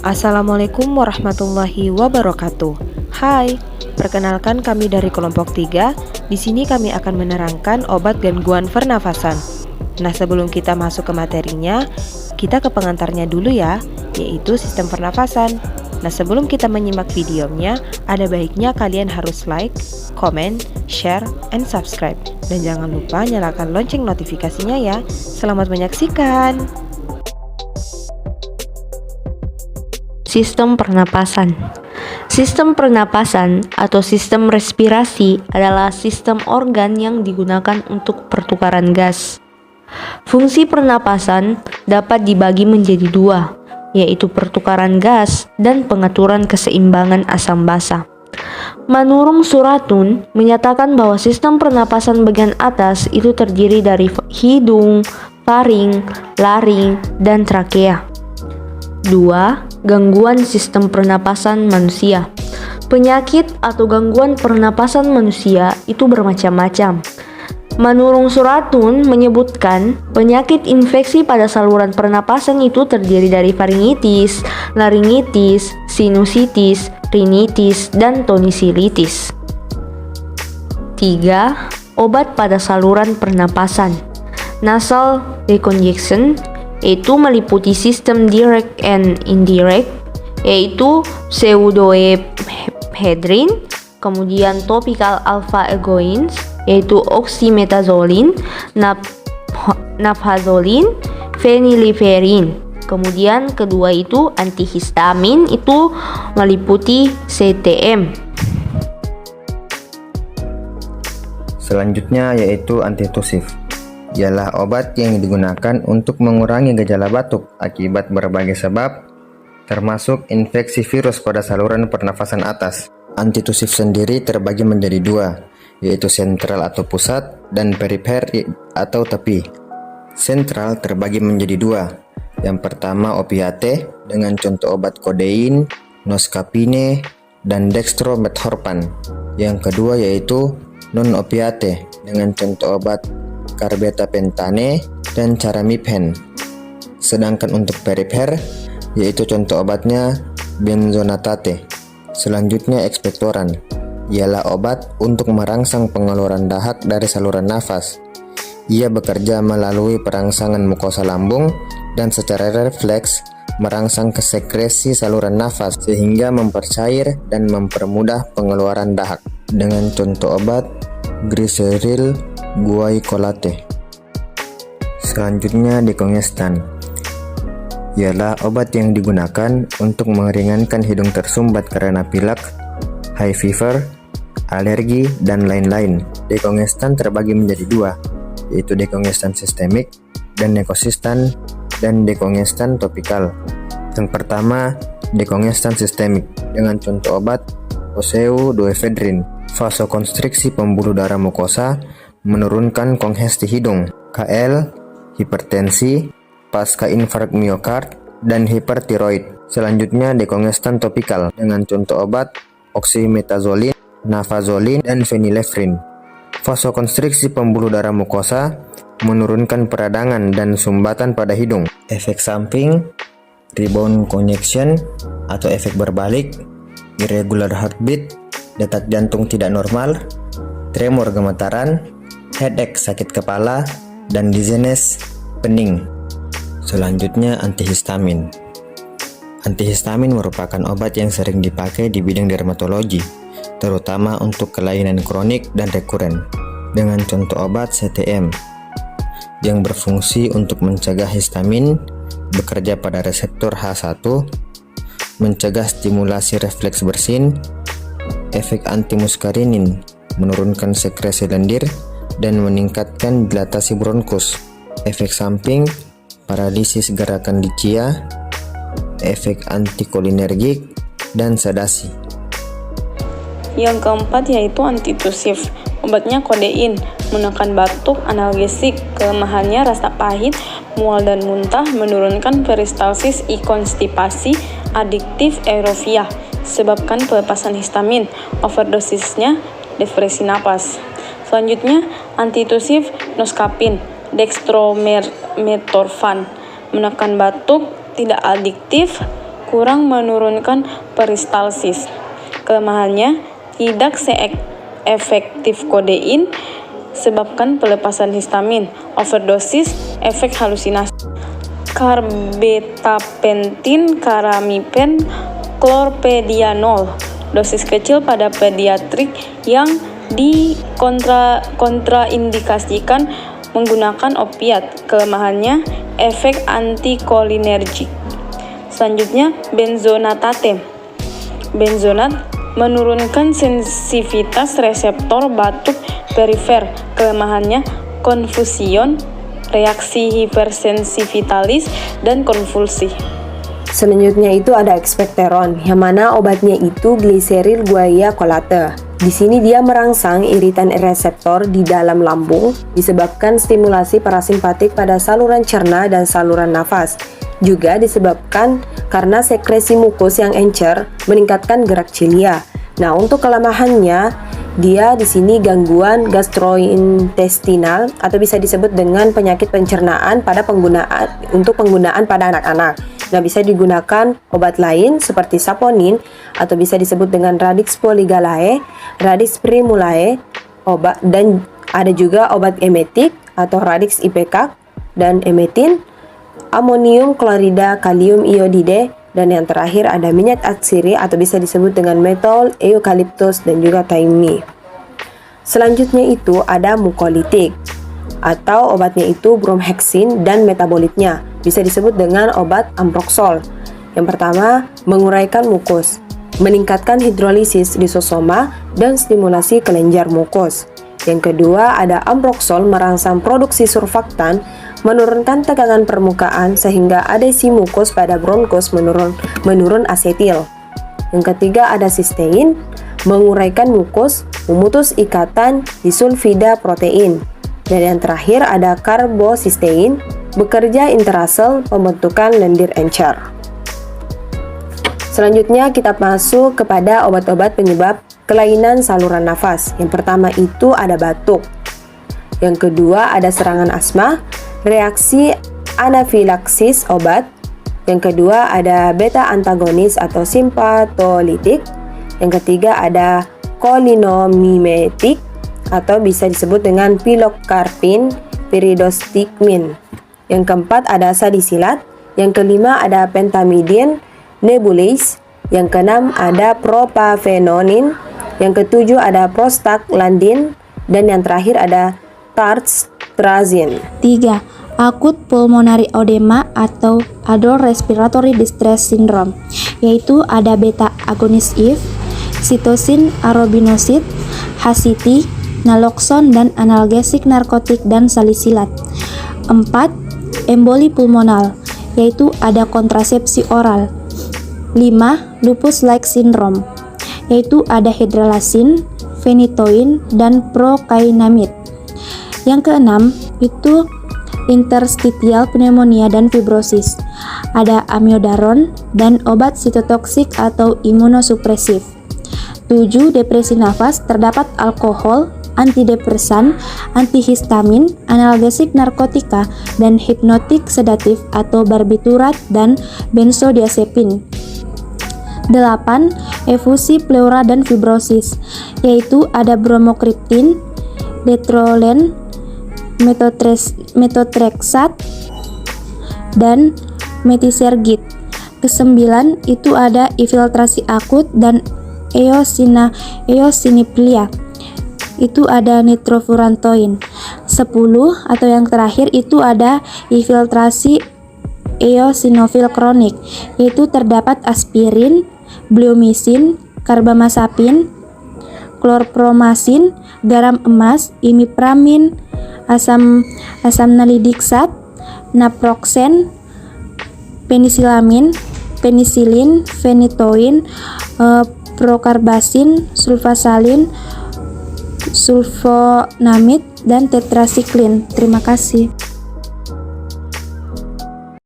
Assalamualaikum warahmatullahi wabarakatuh. Hai, perkenalkan kami dari kelompok 3. Di sini kami akan menerangkan obat gangguan pernafasan. Nah, sebelum kita masuk ke materinya, kita ke pengantarnya dulu ya, yaitu sistem pernafasan. Nah, sebelum kita menyimak videonya, ada baiknya kalian harus like, comment, share, and subscribe. Dan jangan lupa nyalakan lonceng notifikasinya ya. Selamat menyaksikan. Sistem pernapasan. Sistem pernapasan atau sistem respirasi adalah sistem organ yang digunakan untuk pertukaran gas. Fungsi pernapasan dapat dibagi menjadi dua, yaitu pertukaran gas dan pengaturan keseimbangan asam basa. Manurung Suratun menyatakan bahwa sistem pernapasan bagian atas itu terdiri dari hidung, faring, laring, dan trakea. 2. Gangguan sistem pernapasan manusia. Penyakit atau gangguan pernapasan manusia itu bermacam-macam. Manurung Suratun menyebutkan penyakit infeksi pada saluran pernapasan itu terdiri dari faringitis, laringitis, sinusitis, rinitis, dan tonsillitis. 3. Obat pada saluran pernapasan. Nasal decongestion yaitu meliputi sistem direct and indirect, yaitu pseudoephedrine, kemudian topical alpha agoins, yaitu oxymetazoline, nafazolin, phenylephrine. Kemudian kedua itu antihistamin, itu meliputi CTM. Selanjutnya yaitu antitusif. Ialah obat yang digunakan untuk mengurangi gejala batuk akibat berbagai sebab, termasuk infeksi virus pada saluran pernafasan atas. Antitusif sendiri terbagi menjadi dua, yaitu sentral atau pusat dan perifer atau tepi. Sentral terbagi menjadi dua. Yang pertama opiate dengan contoh obat kodein, noscapine, dan dextromethorphan. Yang kedua yaitu non-opiate dengan contoh obat carbetapentane dan caramiphen. Sedangkan untuk perifer, yaitu contoh obatnya benzonatate. Selanjutnya ekspektoran, ialah obat untuk merangsang pengeluaran dahak dari saluran nafas. Ia bekerja melalui perangsangan mukosa lambung dan secara refleks merangsang ke sekresi saluran nafas sehingga mempercair dan mempermudah pengeluaran dahak. Dengan contoh obat glyceryl guaicolate. Selanjutnya dekongestan, ialah obat yang digunakan untuk meringankan hidung tersumbat karena pilek, high fever, alergi, dan lain-lain. Dekongestan terbagi menjadi dua, yaitu dekongestan sistemik dan nekosistan dan dekongestan topikal. Yang pertama, dekongestan sistemik dengan contoh obat pseudoephedrine. Vasokonstriksi pembuluh darah mukosa, menurunkan kongesti hidung, KL, hipertensi, pasca infark miokard, dan hipertiroid. Selanjutnya dekongestan topikal dengan contoh obat oxymetazoline, nafazolin, dan phenylephrine. Vasokonstriksi pembuluh darah mukosa, menurunkan peradangan dan sumbatan pada hidung. Efek samping, rebound connection atau efek berbalik, irregular heartbeat, detak jantung tidak normal, tremor gemetaran, headache sakit kepala, dan dizziness pening. Selanjutnya antihistamin. Antihistamin merupakan obat yang sering dipakai di bidang dermatologi, terutama untuk kelainan kronik dan rekuren, dengan contoh obat CTM yang berfungsi untuk mencegah histamin bekerja pada reseptor H1, mencegah stimulasi refleks bersin, efek antimuskarinin, menurunkan sekresi lendir, dan meningkatkan dilatasi bronkus. Efek samping, paralisis gerakan dicia, efek antikolinergik, dan sedasi. Yang keempat yaitu antitusif. Obatnya kodein, menekan batuk, analgesik, kelemahannya rasa pahit, mual dan muntah, menurunkan peristalsis, konstipasi, adiktif, aerofia, sebabkan pelepasan histamin, overdosisnya, depresi napas. Selanjutnya, antitusif noscapine, dextromethorphan, menekan batuk, tidak adiktif, kurang menurunkan peristalsis. Kelemahannya, tidak seefektif kodein, sebabkan pelepasan histamin, overdosis, efek halusinasi. Karbetapentin, karamipen, klorpedianol, dosis kecil pada pediatrik yang kontraindikasikan menggunakan opiat. Kelemahannya, efek antikolinergik. Selanjutnya, benzonatate. Benzonat menurunkan sensitivitas reseptor batuk perifer. Kelemahannya, konfusion, reaksi hipersensitivitas, dan konvulsi. Selanjutnya itu ada ekspekteron, yang mana obatnya itu gliseril guaiacolate. Di sini dia merangsang iritan reseptor di dalam lambung, disebabkan stimulasi parasimpatik pada saluran cerna dan saluran nafas. Juga disebabkan karena sekresi mukus yang encer meningkatkan gerak cilia. Nah, untuk kelemahannya, dia di sini gangguan gastrointestinal atau bisa disebut dengan penyakit pencernaan pada penggunaan pada anak-anak. Nah, bisa digunakan obat lain seperti saponin atau bisa disebut dengan Radix polygalae, Radix primulae, dan ada juga obat emetik atau Radix ipecac dan emetin, amonium klorida, kalium iodide, dan yang terakhir ada minyak atsiri atau bisa disebut dengan metol, eukaliptus, dan juga thymi. Selanjutnya itu ada mukolitik atau obatnya itu bromhexin dan metabolitnya, bisa disebut dengan obat amproxol. Yang pertama, menguraikan mukus, meningkatkan hidrolisis lisosoma dan stimulasi kelenjar mukus. Yang kedua, ada amproxol merangsang produksi surfaktan, menurunkan tegangan permukaan sehingga adesi mukus pada bronkus menurun asetil. Yang ketiga, ada sistein, menguraikan mukus, memutus ikatan disulfida protein. Dan yang terakhir ada karbosistein, bekerja intrasel pembentukan lendir encer. Selanjutnya kita masuk kepada obat-obat penyebab kelainan saluran nafas. Yang pertama itu ada batuk. Yang kedua ada serangan asma, reaksi anafilaksis obat. Yang kedua ada beta antagonis atau simpatolitik. Yang ketiga ada kolinomimetik atau bisa disebut dengan pilokarpin, piridostigmin. Yang keempat ada salisilat. Yang kelima ada pentamidin, nebulase. Yang keenam ada propafenonin. Yang ketujuh ada prostaglandin. Dan yang terakhir ada tartrazine. 3. Akut pulmonary edema atau adult respiratory distress syndrome, yaitu ada beta agonis if, sitosin arabinosid, HCT, naloxon dan analgesik narkotik dan salisilat. 4. Emboli pulmonal, yaitu ada kontrasepsi oral. 5. Lupus-like syndrome, yaitu ada hidralazin, phenytoin, dan prokainamid. Yang keenam itu interstitial pneumonia dan fibrosis. Ada amiodaron dan obat sitotoksik atau imunosupresif. 7. Depresi nafas, terdapat alkohol, antidepresan, antihistamin, analgesik narkotika, dan hipnotik sedatif atau barbiturat dan benzodiazepin. 8. Efusi pleura dan fibrosis, yaitu ada bromokriptin, detrolen, methotrexat, dan metisergid. Kesembilan itu ada infiltrasi akut dan eosinofilia, itu ada nitrofurantoin. 10 atau yang terakhir itu ada infiltrasi eosinofil kronik, yaitu terdapat aspirin, bleomycin, karbamazepin, klorpromazin, garam emas, imipramin, asam nalidiksat, naproxen, penisilamin, penisilin, phenytoin, prokarbasin, sulfasalin, sulfonamid, dan tetrasiklin. Terima kasih.